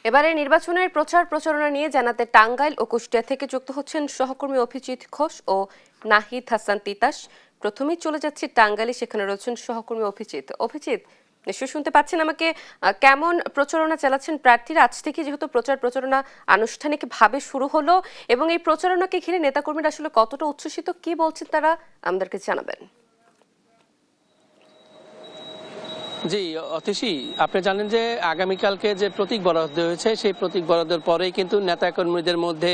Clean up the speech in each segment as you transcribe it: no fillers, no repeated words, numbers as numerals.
এবারে নির্বাচনের প্রচার প্রচারণা নিয়ে জানাতে টাঙ্গাইল ও কুষ্টিয়া থেকে যুক্ত হচ্ছেন সহকর্মী অভিজিৎ ঘোষ ও নাহিদ হাসান তিতাস। প্রথমেই চলে যাচ্ছি টাঙ্গাইলে, সেখানে রয়েছেন সহকর্মী অভিজিৎ নিশ্চয়ই শুনতে পাচ্ছেন আমাকে। কেমন প্রচারণা চালাচ্ছেন প্রার্থীরা? আজ থেকে যেহেতু প্রচারণা আনুষ্ঠানিকভাবে শুরু হলো, এবং এই প্রচারণাকে ঘিরে নেতাকর্মীরা আসলে কতটা উচ্ছ্বসিত, কি বলছেন তারা আমাদেরকে জানাবেন। জি অতীশী, আপনি জানেন যে আগামীকালকে যে প্রতীক বরাদ্দ হয়েছে, সেই প্রতীক বরাদ্দের পরেই কিন্তু নেতাকর্মীদের মধ্যে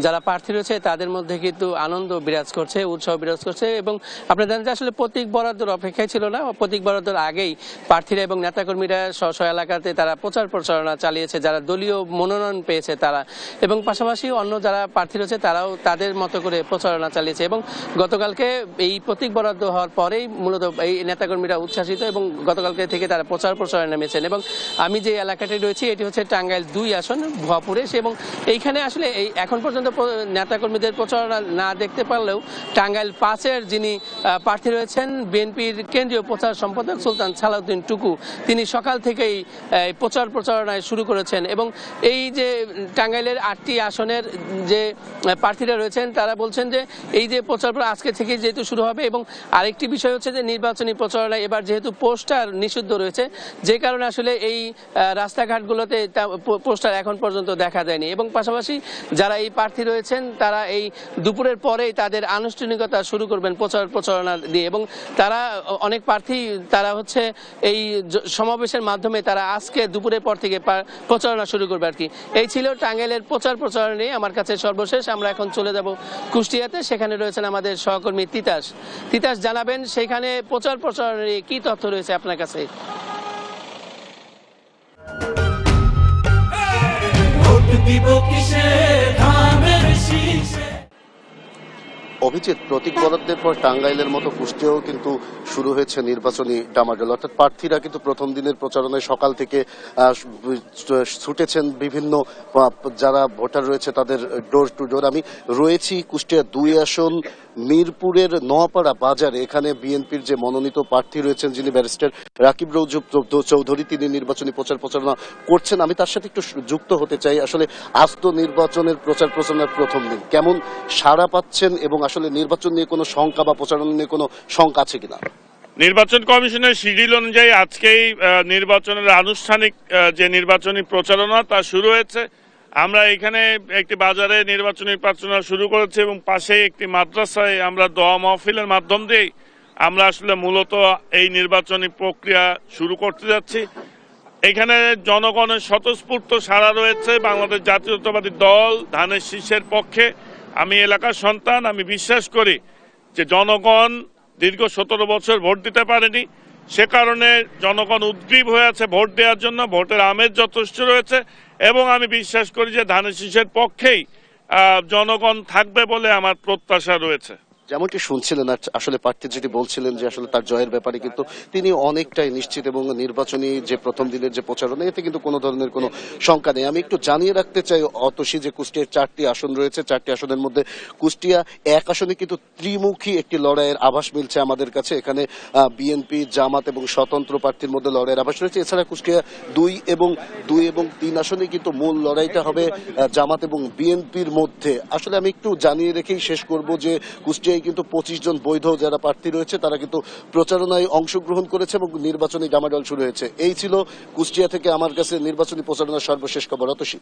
যারা প্রার্থী রয়েছে তাদের মধ্যে কিন্তু আনন্দ বিরাজ করছে, উৎসাহ বিরাজ করছে। এবং আপনি জানেন যে আসলে প্রতীক বরাদ্দের অপেক্ষায় ছিল না, প্রতীক বরাদ্দের আগেই প্রার্থীরা এবং নেতাকর্মীরা স্ব এলাকাতে তারা প্রচারণা চালিয়েছে, যারা দলীয় মনোনয়ন পেয়েছে তারা, এবং পাশাপাশি অন্য যারা প্রার্থী রয়েছে তারাও তাদের মতো করে প্রচারণা চালিয়েছে। এবং গতকালকে এই প্রতীক বরাদ্দ হওয়ার পরেই মূলত এই নেতাকর্মীরা উচ্ছ্বাসিত এবং গতকালকে থেকে তারা প্রচারণা নেমেছেন। এবং আমি যে এলাকাটি রয়েছি এটি হচ্ছে টাঙ্গাইল 2 আসন ভুয়াপুরে, এবং এইখানে আসলে এই এখন পর্যন্ত নেতাকর্মীদের প্রচারণা না দেখতে পারলেও টাঙ্গাইল 5-এর যিনি প্রার্থী রয়েছেন বিএনপির কেন্দ্রীয় প্রচার সম্পাদক সুলতান সালাউদ্দিন টুকু, তিনি সকাল থেকেই প্রচারণায় শুরু করেছেন। এবং এই যে টাঙ্গাইলের 8টি আসনের যে প্রার্থীরা রয়েছেন তারা বলছেন যে এই যে প্রচারণা আজকে থেকে যেহেতু শুরু হবে, এবং আরেকটি বিষয় হচ্ছে যে নির্বাচনী প্রচারণা এবার যেহেতু পোস্টার নিষিদ্ধ রয়েছে, যে কারণে আসলে এই রাস্তাঘাটগুলোতে পোস্টার এখন পর্যন্ত দেখা যায়নি। এবং পাশাপাশি যারা এই প্রার্থী রয়েছেন তারা এই দুপুরের পরেই তাদের আনুষ্ঠানিকতা শুরু করবেন প্রচারণা দিয়ে। এবং তারা অনেক প্রার্থী তারা হচ্ছে এই সমাবেশের মাধ্যমে তারা আজকে দুপুরের পর থেকে প্রচারণা শুরু করবে আর কি। এই ছিল টাঙ্গাইলের প্রচারণা নিয়ে আমার কাছে সর্বশেষ। আমরা এখন চলে যাব কুষ্টিয়াতে, সেখানে রয়েছেন আমাদের সহকর্মী তিতাস জানাবেন সেখানে প্রচারণা নিয়ে কি তথ্য রয়েছে আপনার কাছে। অভিজিৎ, প্রতীক বরাদ্দের পর টাঙ্গাইলের মতো কুষ্টিয়াও কিন্তু শুরু হয়েছে নির্বাচনী ডামাডোল। অর্থাৎ প্রার্থীরা কিন্তু প্রথম দিনের প্রচারণায় সকাল থেকে ছুটেছেন বিভিন্ন যারা ভোটার রয়েছে তাদের ডোর টু ডোর। আমি রয়েছি কুষ্টিয়া 2 আসন মিরপুরের নোয়াপাড়া বাজারে। এখানে বিএনপির যে মনোনীত প্রার্থী রয়েছেন যিনি ব্যারিস্টার রাকিব চৌধুরী, তিনি নির্বাচনী প্রচারণা করছেন। আমি তার সাথে একটু যুক্ত হতে চাই। আসলে আস্ত নির্বাচনের প্রচারণার প্রথম দিন কেমন সাড়া পাচ্ছেন, এবং আসলে নির্বাচন নিয়ে কোনো শঙ্কা বা প্রচারণা নিয়ে কোনো শঙ্কা আছে কিনা? নির্বাচন কমিশনের শিডিউল অনুযায়ী আজকেই নির্বাচনের আনুষ্ঠানিক যে নির্বাচনী প্রচারণা তা শুরু হয়েছে। আমরা এখানে একটি বাজারে নির্বাচনী প্রচারণা শুরু করেছি, এবং পাশে একটি মাদ্রাসায় আমরা দোয়া মাহফিলের মাধ্যম দিয়ে আমরা আসলে মূলত এই নির্বাচনী প্রক্রিয়া শুরু করতে যাচ্ছি। এখানে জনগণের স্বতঃস্ফূর্ত সাড়া রয়েছে। বাংলাদেশ জাতীয়তাবাদী দল ধানের শীষের পক্ষে। আমি এলাকার সন্তান, আমি বিশ্বাস করি যে জনগণ দীর্ঘ 17 বছর ভোট দিতে পারেনি, সে কারণে জনগণ উদ্গ্রীব হয়ে আছে ভোট দেওয়ার জন্য। ভোটের আমেজ যথেষ্ট রয়েছে, এবং আমি বিশ্বাস করি যে ধানের শীষের পক্ষেই জনগণ থাকবে বলে আমার প্রত্যাশা রয়েছে। যেমনটি শুনছিলেন, আসলে প্রার্থী যেটি বলছিলেন যে আসলে তার জয়ের ব্যাপারে কিন্তু তিনি অনেকটাই নিশ্চিত, এবং নির্বাচনী যে প্রথম দিনের যে প্রচারণা এতে কিন্তু কোনো ধরনের কোনো শঙ্কা নেই। আমি একটু জানিয়ে রাখতে চাই অতসী যে কুষ্টিয়ার 4টি আসন রয়েছে, 4টি আসনের মধ্যে কুষ্টিয়া 1 আসনে কিন্তু ত্রিমুখী একটি লড়াইয়ের আভাস মিলছে আমাদের কাছে। এখানে বিএনপি, জামাত এবং স্বতন্ত্র প্রার্থীর মধ্যে লড়াইয়ের আভাস রয়েছে। এছাড়া কুষ্টিয়া 2 এবং 3 আসনে কিন্তু মূল লড়াইটা হবে জামাত এবং বিএনপির মধ্যে। আসলে আমি একটু জানিয়ে রেখেই শেষ করব যে কুষ্টিয়া কিন্তু 25 জন বৈধ যারা প্রার্থী রয়েছে তারা কিন্তু প্রচারণায় অংশগ্রহণ করেছে এবং নির্বাচনী ডামাডোল শুরু হয়েছে। এই ছিল কুষ্টিয়া থেকে আমার কাছে নির্বাচনী প্রচারণার সর্বশেষ খবর। অতসী।